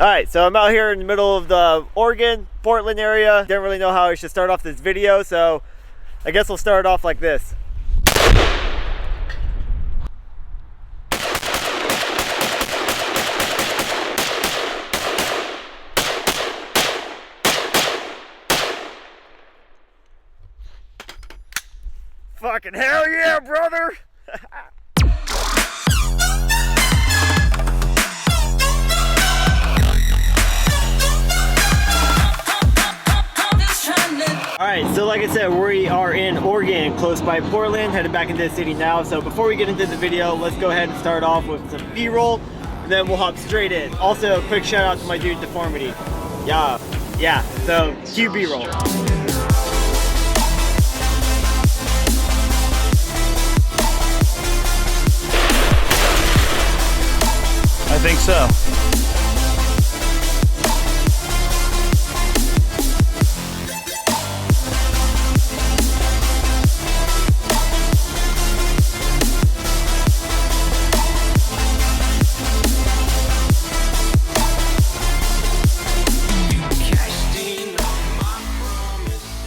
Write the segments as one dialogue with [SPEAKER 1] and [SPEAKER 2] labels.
[SPEAKER 1] Alright, so I'm out here in the middle of the Oregon, Portland area. Didn't really know how I should start off this video, so I guess we'll start off like this. Fucking hell yeah, brother! Alright, so like I said, we are in Oregon, close by Portland, headed back into the city now. So before we get into the video, let's go ahead and start off with some B-roll, and then we'll hop straight in. Also, a quick shout out to my dude Deformaty. Yeah, so cue B-roll.
[SPEAKER 2] I think so.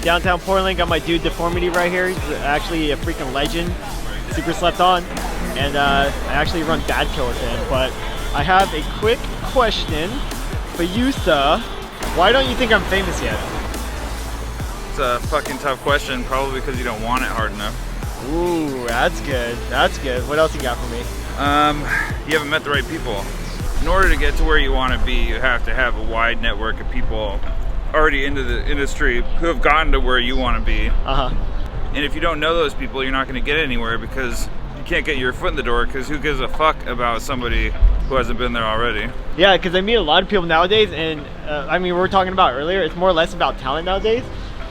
[SPEAKER 1] Downtown Portland, got my dude Deformaty right here. He's actually a freaking legend, super slept on, and I actually run bad kill with him. But I have a quick question for you, sir. Why don't you think I'm famous yet?
[SPEAKER 2] It's a fucking tough question, probably because you don't want it hard enough.
[SPEAKER 1] Ooh, that's good. That's good. What else you got for me?
[SPEAKER 2] You haven't met the right people. In order to get to where you want to be, you have to have a wide network of people already into the industry who have gotten to where you want to be. And if you don't know those people, you're not going to get anywhere because you can't get your foot in the door, because who gives a fuck about somebody who hasn't been there already? Yeah, because
[SPEAKER 1] I meet a lot of people nowadays, and I mean, we were talking about earlier, it's more or less about talent nowadays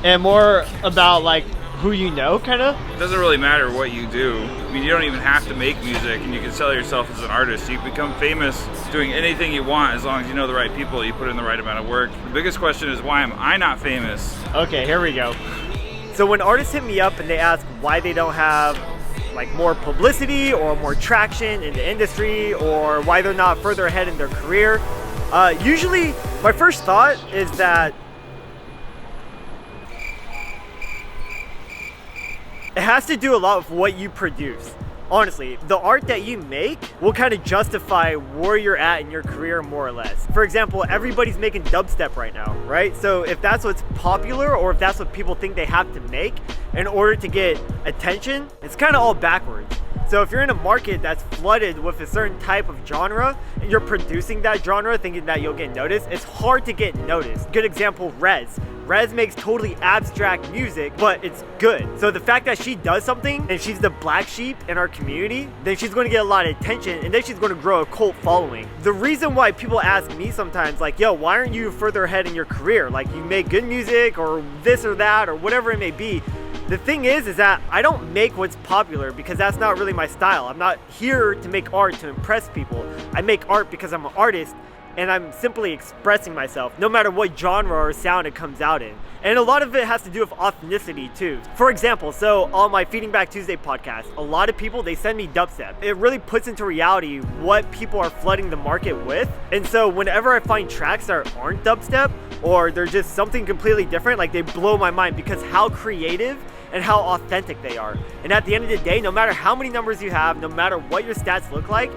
[SPEAKER 1] and more about like who you know, kind of.
[SPEAKER 2] It doesn't really matter what you do. I mean, you don't even have to make music, and you can sell yourself as an artist. You can become famous doing anything you want as long as you know the right people, you put in the right amount of work. The biggest question is, why am I not famous?
[SPEAKER 1] Okay, here we go. So when artists hit me up and they ask why they don't have like more publicity or more traction in the industry, or why they're not further ahead in their career, usually my first thought is that it has to do a lot with what you produce. Honestly, the art that you make will kind of justify where you're at in your career, more or less. For example, everybody's making dubstep right now, right? So if that's what's popular, or if that's what people think they have to make in order to get attention, it's kind of all backwards. So if you're in a market that's flooded with a certain type of genre, and you're producing that genre thinking that you'll get noticed, it's hard to get noticed. Good example, Rez. Rez makes totally abstract music, but it's good. So the fact that she does something and she's the black sheep in our community, then she's going to get a lot of attention, and then she's going to grow a cult following. The reason why people ask me sometimes, like, yo, why aren't you further ahead in your career? Like, you make good music or this or that or whatever it may be. The thing is that I don't make what's popular because that's not really my style. I'm not here to make art to impress people. I make art because I'm an artist, and I'm simply expressing myself, no matter what genre or sound it comes out in. And a lot of it has to do with authenticity too. For example, so on my Feeding Back Tuesday podcast, a lot of people, they send me dubstep. It really puts into reality what people are flooding the market with. And so whenever I find tracks that aren't dubstep, or they're just something completely different, like, they blow my mind because how creative and how authentic they are. And at the end of the day, no matter how many numbers you have, no matter what your stats look like,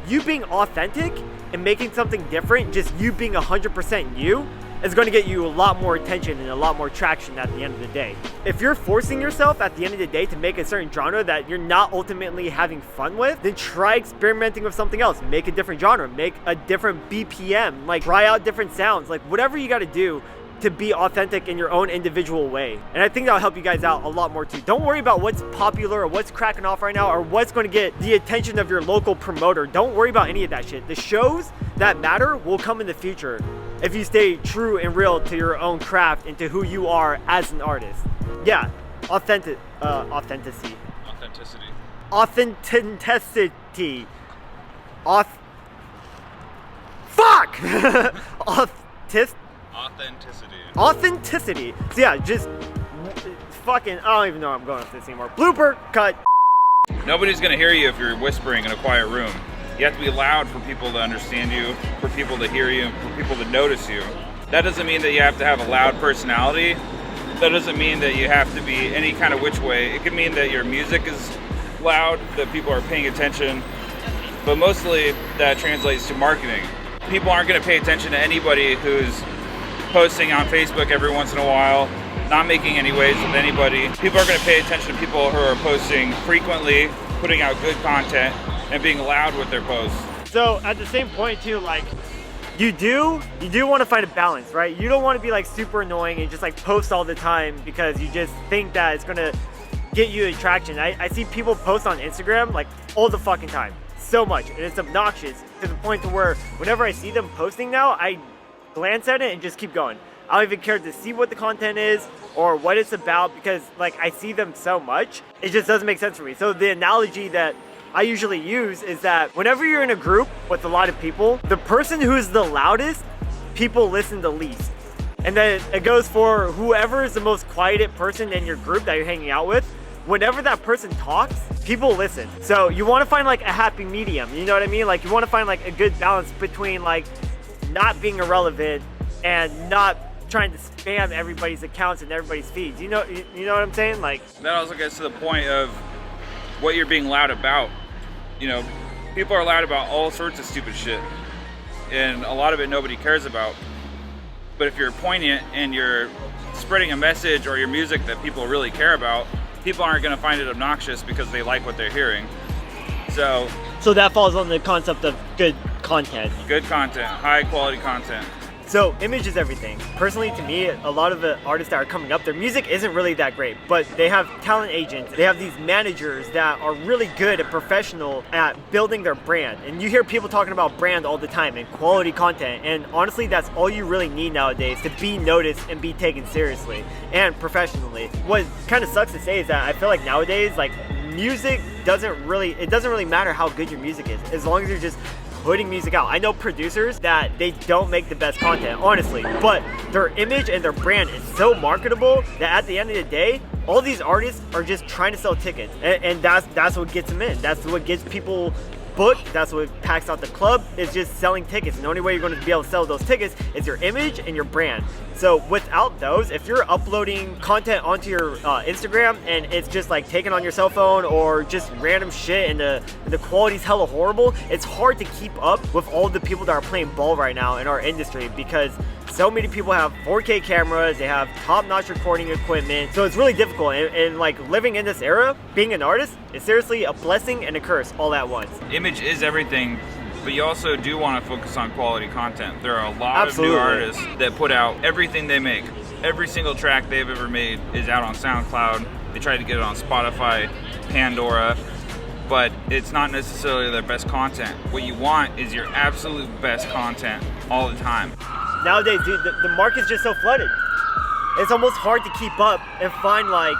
[SPEAKER 1] you being authentic and making something different, just you being 100% you, is going to get you a lot more attention and a lot more traction at the end of the day. If you're forcing yourself at the end of the day to make a certain genre that you're not ultimately having fun with, then try experimenting with something else. Make a different genre, make a different BPM, like try out different sounds, like whatever you got to do to be authentic in your own individual way. And I think that'll help you guys out a lot more too. Don't worry about what's popular or what's cracking off right now or what's going to get the attention of your local promoter. Don't worry about any of that shit. The shows that matter will come in the future if you stay true and real to your own craft and to who you are as an artist. Yeah, authenticity.
[SPEAKER 2] Authenticity.
[SPEAKER 1] Authenticity. So yeah, just fucking, I don't even know where I'm going with this anymore. Blooper, cut.
[SPEAKER 2] Nobody's gonna hear you if you're whispering in a quiet room. You have to be loud for people to understand you, for people to hear you, for people to notice you. That doesn't mean that you have to have a loud personality. That doesn't mean that you have to be any kind of which way. It could mean that your music is loud, that people are paying attention, but mostly that translates to marketing. People aren't going to pay attention to anybody who's posting on Facebook every once in a while, not making any waves with anybody. People are going to pay attention to people who are posting frequently, putting out good content, and being loud with their posts.
[SPEAKER 1] So at the same point too, like you do want to find a balance, right? You don't want to be like super annoying and just like post all the time because you just think that it's gonna get you attraction. I see people post on Instagram like all the fucking time, so much, and it's obnoxious to the point to where whenever I see them posting now, I glance at it and just keep going. I don't even care to see what the content is or what it's about because like I see them so much, it just doesn't make sense for me. So the analogy that I usually use is that whenever you're in a group with a lot of people, the person who's the loudest, people listen the least. And then it goes for whoever is the most quiet person in your group that you're hanging out with. Whenever that person talks, people listen. So you want to find like a happy medium, you know what I mean? Like you want to find like a good balance between like not being irrelevant and not trying to spam everybody's accounts and everybody's feeds. You know what I'm saying? Like
[SPEAKER 2] that also gets to the point of what you're being loud about. You know, people are loud about all sorts of stupid shit, and a lot of it nobody cares about. But if you're poignant and you're spreading a message or your music that people really care about, people aren't going to find it obnoxious because they like what they're hearing. So
[SPEAKER 1] that falls on the concept of good content.
[SPEAKER 2] Good content, high quality content.
[SPEAKER 1] So image is everything. Personally, to me, a lot of the artists that are coming up, their music isn't really that great, but they have talent agents. They have these managers that are really good and professional at building their brand. And you hear people talking about brand all the time and quality content. And honestly, that's all you really need nowadays to be noticed and be taken seriously and professionally. What kind of sucks to say is that I feel like nowadays, like music doesn't really matter how good your music is, as long as you're just putting music out. I know producers that they don't make the best content, honestly, but their image and their brand is so marketable that at the end of the day, all these artists are just trying to sell tickets, and that's what gets them in. That's what gets people booked. That's what packs out the club, is just selling tickets. And the only way you're going to be able to sell those tickets is your image and your brand. So without those, if you're uploading content onto your Instagram and it's just like taken on your cell phone or just random shit and the quality's hella horrible, it's hard to keep up with all the people that are playing ball right now in our industry because so many people have 4K cameras, they have top-notch recording equipment, so it's really difficult. And like living in this era, being an artist is seriously a blessing and a curse all at once.
[SPEAKER 2] Image is everything, but you also do want to focus on quality content. There are a lot of new artists that put out everything they make. Every single track they've ever made is out on SoundCloud. They tried to get it on Spotify, Pandora, but it's not necessarily their best content. What you want is your absolute best content all the time.
[SPEAKER 1] Nowadays, dude, the market's just so flooded. It's almost hard to keep up and find like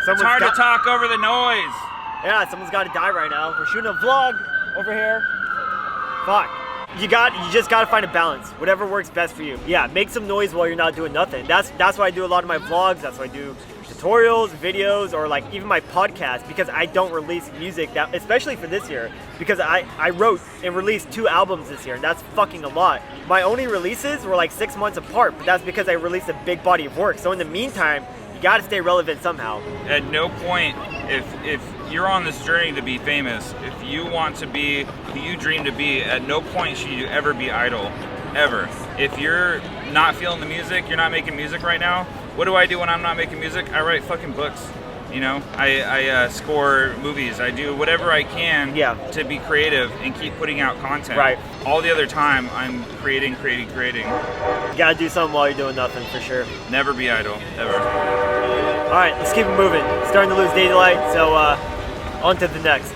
[SPEAKER 2] it's hard to talk over the noise.
[SPEAKER 1] Yeah, someone's got to die right now. We're shooting a vlog over here. Fuck. You just gotta find a balance. Whatever works best for you. Yeah, make some noise while you're not doing nothing. That's why I do a lot of my vlogs. That's why I do tutorials, videos, or like even my podcast, because I don't release music that, especially for this year, because I wrote and released 2 albums this year, and that's fucking a lot. My only releases were like 6 months apart, but that's because I released a big body of work. So in the meantime, you gotta stay relevant somehow.
[SPEAKER 2] At no point, if you're on this journey to be famous, if you want to be who you dream to be, at no point should you ever be idle, ever. If you're not feeling the music, you're not making music right now, what do I do when I'm not making music? I write fucking books. You know, I score movies. I do whatever I can to be creative and keep putting out content.
[SPEAKER 1] Right.
[SPEAKER 2] All the other time, I'm creating.
[SPEAKER 1] You gotta do something while you're doing nothing, for sure.
[SPEAKER 2] Never be idle, ever.
[SPEAKER 1] All right, let's keep it moving. Starting to lose daylight, so on to the next.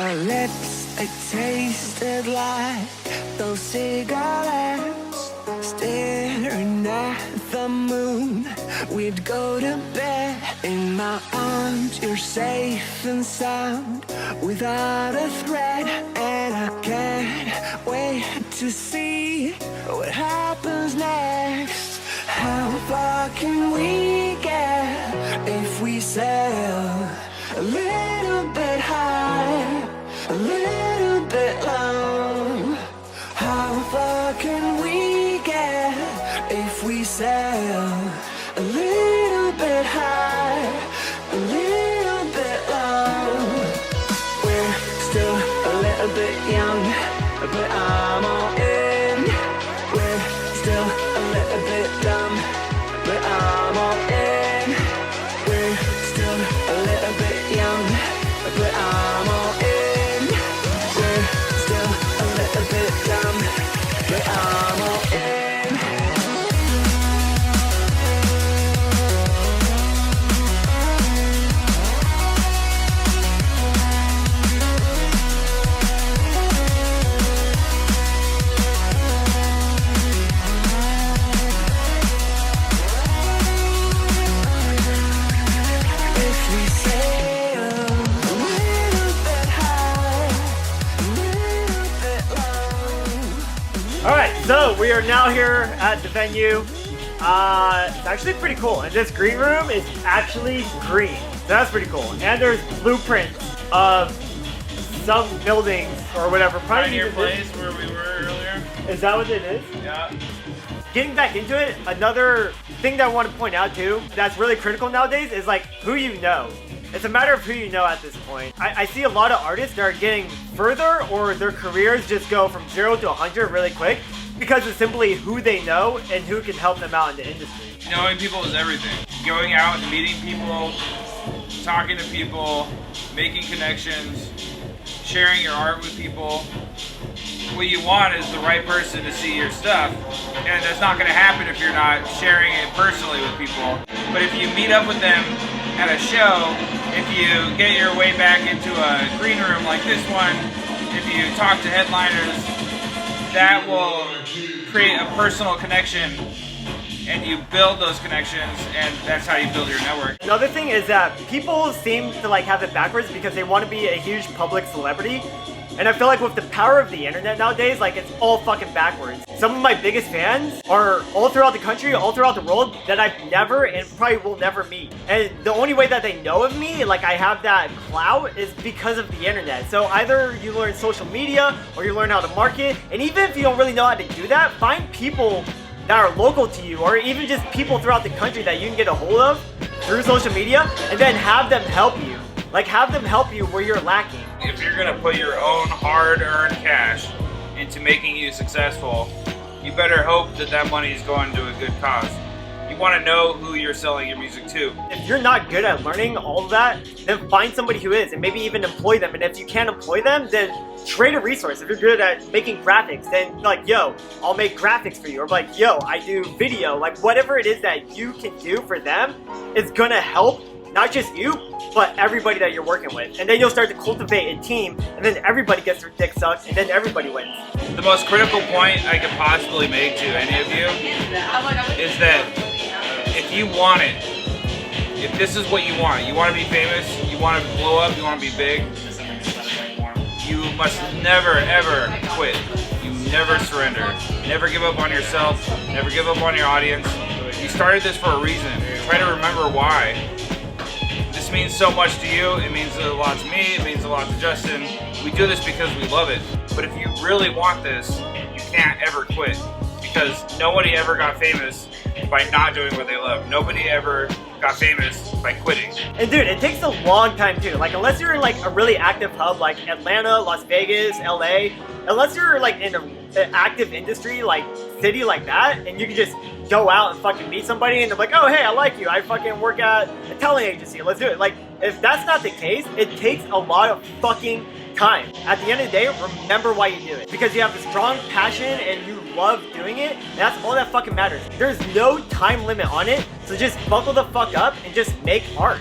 [SPEAKER 3] our lips, they tasted like those cigarettes. Staring at the moon, we'd go to bed. In my arms, you're safe and sound, without a threat. And I can't wait to see what happens next. How far can we get if we sail a little bit high, a little bit low? How far can we get if we sail a little bit high, a little bit low? We're still a little bit young, but I'm all in. We're still a little bit dumb, but I'm all in. We're still a little bit young, but I'm all in. We're still a little bit dumb, but I'm all in.
[SPEAKER 1] Alright, so we are now here at the venue. It's actually pretty cool, and this green room is actually green. So that's pretty cool. And there's blueprints of some buildings or whatever.
[SPEAKER 2] Pioneer Place where we were earlier.
[SPEAKER 1] Is that what it is?
[SPEAKER 2] Yeah.
[SPEAKER 1] Getting back into it, another thing that I want to point out too, that's really critical nowadays is like who you know. It's a matter of who you know at this point. I see a lot of artists that are getting further, or their careers just go from 0 to 100 really quick because it's simply who they know and who can help them out in the industry.
[SPEAKER 2] Knowing people is everything. Going out and meeting people, talking to people, making connections, sharing your art with people. What you want is the right person to see your stuff, and that's not going to happen if you're not sharing it personally with people. But if you meet up with them at a show, if you get your way back into a green room like this one, if you talk to headliners, that will create a personal connection, and you build those connections, and that's how you build your network.
[SPEAKER 1] Another thing is that people seem to like have it backwards because they want to be a huge public celebrity. And I feel like with the power of the internet nowadays, like it's all fucking backwards. Some of my biggest fans are all throughout the country, all throughout the world that I've never and probably will never meet. And the only way that they know of me, like I have that clout, is because of the internet. So either you learn social media or you learn how to market. And even if you don't really know how to do that, find people that are local to you, or even just people throughout the country that you can get a hold of through social media, and then have them help you. Like have them help you where you're lacking.
[SPEAKER 2] If you're gonna put your own hard-earned cash into making you successful, you better hope that that money is going to a good cause. You want to know who you're selling your music to.
[SPEAKER 1] If you're not good at learning all of that, then find somebody who is, and maybe even employ them. And if you can't employ them, then trade a resource. If you're good at making graphics, then like, yo, I'll make graphics for you. Or like, yo, I do video. Like whatever it is that you can do for them is gonna help not just you, but everybody that you're working with. And then you'll start to cultivate a team, and then everybody gets their dick sucked, and then everybody wins.
[SPEAKER 2] The most critical point I could possibly make to any of you is that if you want it, if this is what you want to be famous, you want to blow up, you want to be big, you must never ever quit. You never surrender. Never give up on yourself, never give up on your audience. You started this for a reason. Try to remember why. This means so much to you, it means a lot to me, it means a lot to Justin. We do this because we love it. But if you really want this, you can't ever quit. Because nobody ever got famous by not doing what they love. Nobody ever got famous by quitting.
[SPEAKER 1] And dude, it takes a long time too. Like unless you're in like a really active hub like Atlanta, Las Vegas, LA, unless you're like in an active industry like city like that, and you can just go out and fucking meet somebody and they're like, oh hey, I like you, I fucking work at a talent agency, let's do it. Like if that's not the case, it takes a lot of fucking time. At the end of the day, remember why you do it. Because you have a strong passion and you love doing it, and that's all that fucking matters. There's no time limit on it, so just buckle the fuck up and just make art.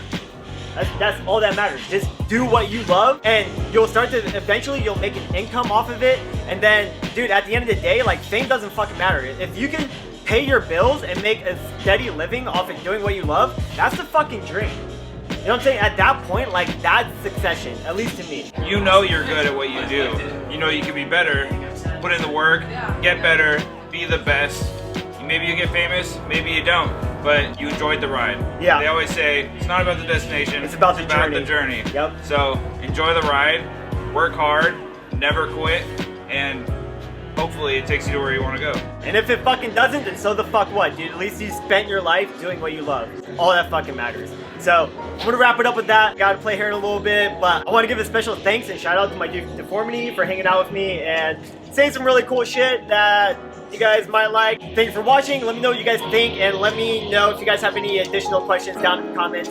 [SPEAKER 1] That's all that matters. Just do what you love, and you'll start to eventually you'll make an income off of it. And then, dude, at the end of the day, like, fame doesn't fucking matter. If you can pay your bills and make a steady living off of doing what you love, that's the fucking dream. You know what I'm saying? At that point, like, that's succession, at least to me.
[SPEAKER 2] You know you're good at what you do. You know you can be better. Put in the work, get better, be the best. Maybe you get famous, maybe you don't, but you enjoyed the ride.
[SPEAKER 1] Yeah.
[SPEAKER 2] They always say it's not about the destination,
[SPEAKER 1] it's about the
[SPEAKER 2] journey.
[SPEAKER 1] Yep.
[SPEAKER 2] So enjoy the ride, work hard, never quit, and hopefully it takes you to where you want to go.
[SPEAKER 1] And if it fucking doesn't, then so the fuck what, dude? At least you spent your life doing what you love. All that fucking matters. So I'm gonna wrap it up with that. Gotta play here in a little bit, but I want to give a special thanks and shout out to my dude Deformaty for hanging out with me and saying some really cool shit that you guys might like. Thank you for watching. Let me know what you guys think, and let me know if you guys have any additional questions down in the comments.